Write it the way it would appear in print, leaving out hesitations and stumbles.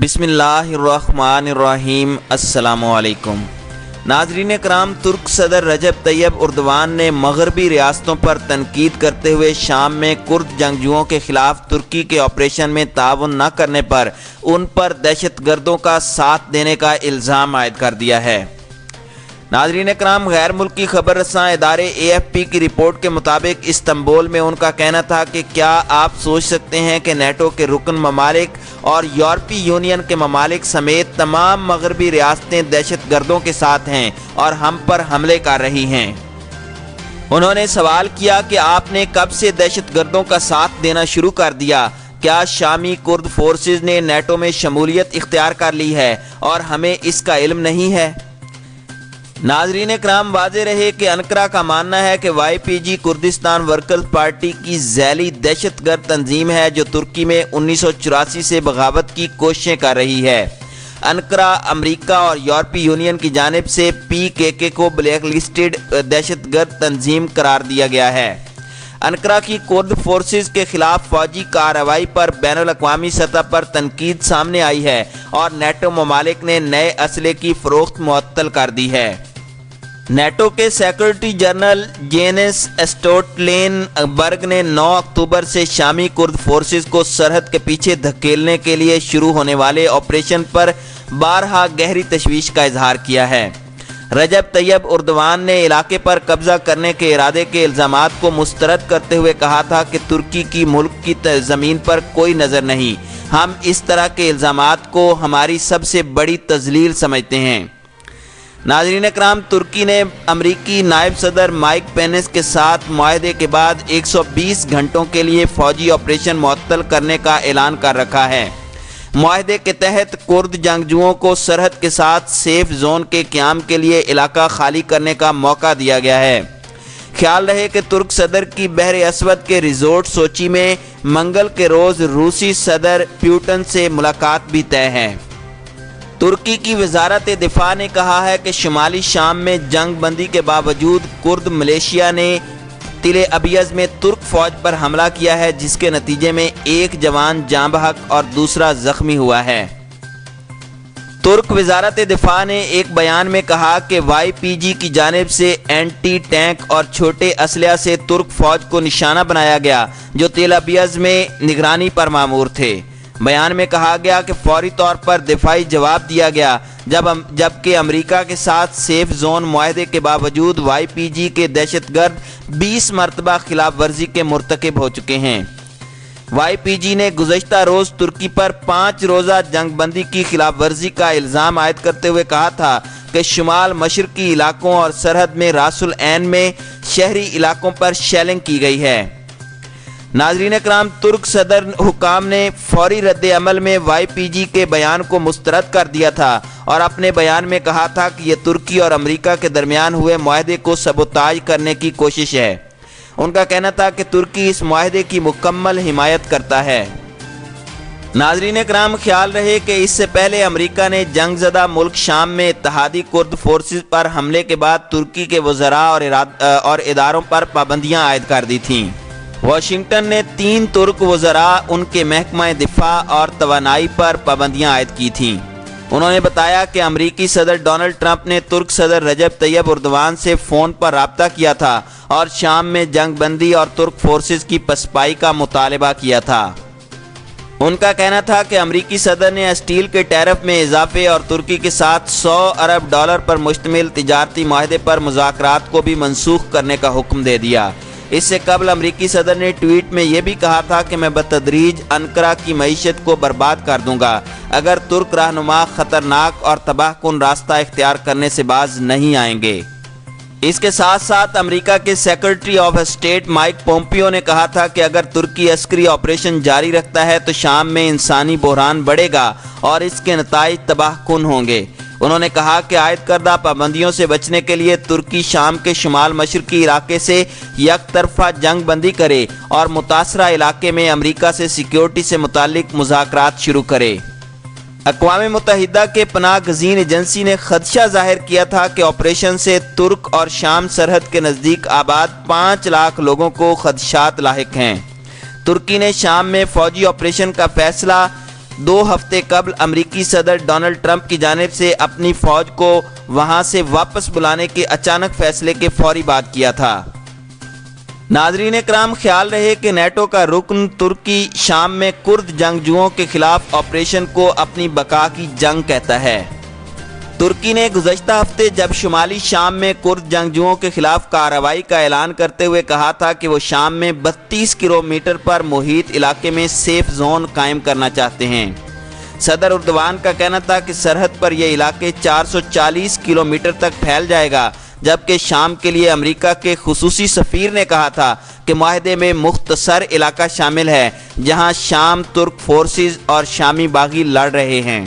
بسم اللہ الرحمن الرحیم۔ السلام علیکم ناظرین کرام، ترک صدر رجب طیب اردوان نے مغربی ریاستوں پر تنقید کرتے ہوئے شام میں کرد جنگجوؤں کے خلاف ترکی کے آپریشن میں تعاون نہ کرنے پر ان پر دہشت گردوں کا ساتھ دینے کا الزام عائد کر دیا ہے۔ ناظرین کرام، غیر ملکی خبر رساں ادارے AFP کی رپورٹ کے مطابق استنبول میں ان کا کہنا تھا کہ کیا آپ سوچ سکتے ہیں کہ نیٹو کے رکن ممالک اور یورپی یونین کے ممالک سمیت تمام مغربی ریاستیں دہشت گردوں کے ساتھ ہیں اور ہم پر حملے کر رہی ہیں۔ انہوں نے سوال کیا کہ آپ نے کب سے دہشت گردوں کا ساتھ دینا شروع کر دیا؟ کیا شامی کرد فورسز نے نیٹو میں شمولیت اختیار کر لی ہے اور ہمیں اس کا علم نہیں ہے؟ ناظرین کرام، واضح رہے کہ انقرہ کا ماننا ہے کہ YPG کردستان ورکرز پارٹی کی ذیلی دہشت گرد تنظیم ہے جو ترکی میں 1984 سے بغاوت کی کوششیں کر رہی ہے۔ انقرہ، امریکہ اور یورپی یونین کی جانب سے PKK کو بلیک لسٹڈ دہشت گرد تنظیم قرار دیا گیا ہے۔ انقرہ کی کرد فورسز کے خلاف فوجی کارروائی پر بین الاقوامی سطح پر تنقید سامنے آئی ہے اور نیٹو ممالک نے نئے اسلحے کی فروخت معطل کر دی ہے۔ نیٹو کے سیکرٹری جنرل جینس اسٹولٹین برگ نے 9 اکتوبر سے شامی کرد فورسز کو سرحد کے پیچھے دھکیلنے کے لیے شروع ہونے والے آپریشن پر بارہا گہری تشویش کا اظہار کیا ہے۔ رجب طیب اردوان نے علاقے پر قبضہ کرنے کے ارادے کے الزامات کو مسترد کرتے ہوئے کہا تھا کہ ترکی کی ملک کی زمین پر کوئی نظر نہیں، ہم اس طرح کے الزامات کو ہماری سب سے بڑی تذلیل سمجھتے ہیں۔ ناظرین اکرام، ترکی نے امریکی نائب صدر مائک پینس کے ساتھ معاہدے کے بعد 120 گھنٹوں کے لیے فوجی آپریشن معطل کرنے کا اعلان کر رکھا ہے۔ معاہدے کے تحت کرد جنگجوؤں کو سرحد کے ساتھ سیف زون کے قیام کے لیے علاقہ خالی کرنے کا موقع دیا گیا ہے۔ خیال رہے کہ ترک صدر کی بحر اسود کے ریزورٹ سوچی میں منگل کے روز روسی صدر پیوٹن سے ملاقات بھی طے ہے۔ ترکی کی وزارت دفاع نے کہا ہے کہ شمالی شام میں جنگ بندی کے باوجود کرد ملیشیا نے تل ابیض میں ترک فوج پر حملہ کیا ہے، جس کے نتیجے میں ایک جوان جاں بحق اور دوسرا زخمی ہوا ہے۔ ترک وزارت دفاع نے ایک بیان میں کہا کہ YPG کی جانب سے اینٹی ٹینک اور چھوٹے اسلحہ سے ترک فوج کو نشانہ بنایا گیا جو تل ابیض میں نگرانی پر مامور تھے۔ بیان میں کہا گیا کہ فوری طور پر دفاعی جواب دیا گیا جبکہ امریکہ کے ساتھ سیف زون معاہدے کے باوجود YPG کے دہشت گرد 20 مرتبہ خلاف ورزی کے مرتکب ہو چکے ہیں۔ YPG نے گزشتہ روز ترکی پر 5 روزہ جنگ بندی کی خلاف ورزی کا الزام عائد کرتے ہوئے کہا تھا کہ شمال مشرقی علاقوں اور سرحد میں راس العین میں شہری علاقوں پر شیلنگ کی گئی ہے۔ ناظرین اکرام، ترک صدر حکام نے فوری رد عمل میں YPG کے بیان کو مسترد کر دیا تھا اور اپنے بیان میں کہا تھا کہ یہ ترکی اور امریکہ کے درمیان ہوئے معاہدے کو سبوتاژ کرنے کی کوشش ہے۔ ان کا کہنا تھا کہ ترکی اس معاہدے کی مکمل حمایت کرتا ہے۔ ناظرین اکرام، خیال رہے کہ اس سے پہلے امریکہ نے جنگ زدہ ملک شام میں اتحادی کرد فورسز پر حملے کے بعد ترکی کے وزراء اور اداروں پر پابندیاں عائد کر دی تھیں۔ واشنگٹن نے 3 ترک وزراء، ان کے محکمہ دفاع اور توانائی پر پابندیاں عائد کی تھیں۔ انہوں نے بتایا کہ امریکی صدر ڈونلڈ ٹرمپ نے ترک صدر رجب طیب اردوان سے فون پر رابطہ کیا تھا اور شام میں جنگ بندی اور ترک فورسز کی پسپائی کا مطالبہ کیا تھا۔ ان کا کہنا تھا کہ امریکی صدر نے اسٹیل کے ٹیرف میں اضافے اور ترکی کے ساتھ $100 ارب پر مشتمل تجارتی معاہدے پر مذاکرات کو بھی منسوخ کرنے کا حکم دے دیا۔ اس سے قبل امریکی صدر نے ٹویٹ میں یہ بھی کہا تھا کہ میں بتدریج انقرہ کی معیشت کو برباد کر دوں گا اگر ترک رہنما خطرناک اور تباہ کن راستہ اختیار کرنے سے باز نہیں آئیں گے۔ اس کے ساتھ ساتھ امریکہ کے secretary of state mic Pompeo نے کہا تھا کہ اگر ترکی عسکری آپریشن جاری رکھتا ہے تو شام میں انسانی بحران بڑھے گا اور اس کے نتائج تباہ کن ہوں گے۔ انہوں نے کہا کہ عائد کردہ پابندیوں سے بچنے کے لیے ترکی شام کے شمال مشرقی علاقے سے یک طرفہ جنگ بندی کرے اور متاثرہ علاقے میں امریکہ سے سیکیورٹی سے متعلق مذاکرات شروع کرے۔ اقوام متحدہ کے پناہ گزین ایجنسی نے خدشہ ظاہر کیا تھا کہ آپریشن سے ترک اور شام سرحد کے نزدیک آباد 5 لاکھ لوگوں کو خدشات لاحق ہیں۔ ترکی نے شام میں فوجی آپریشن کا فیصلہ 2 ہفتے قبل امریکی صدر ڈونلڈ ٹرمپ کی جانب سے اپنی فوج کو وہاں سے واپس بلانے کے اچانک فیصلے کے فوری بعد کیا تھا۔ ناظرین کرام، خیال رہے کہ نیٹو کا رکن ترکی شام میں کرد جنگجوؤں کے خلاف آپریشن کو اپنی بقا کی جنگ کہتا ہے۔ ترکی نے گزشتہ ہفتے جب شمالی شام میں کرد جنگجوؤں کے خلاف کارروائی کا اعلان کرتے ہوئے کہا تھا کہ وہ شام میں 32 کلومیٹر پر محیط علاقے میں سیف زون قائم کرنا چاہتے ہیں۔ صدر اردوان کا کہنا تھا کہ سرحد پر یہ علاقے 440 کلومیٹر تک پھیل جائے گا، جبکہ شام کے لیے امریکہ کے خصوصی سفیر نے کہا تھا کہ معاہدے میں مختصر علاقہ شامل ہے جہاں شام ترک فورسز اور شامی باغی لڑ رہے ہیں۔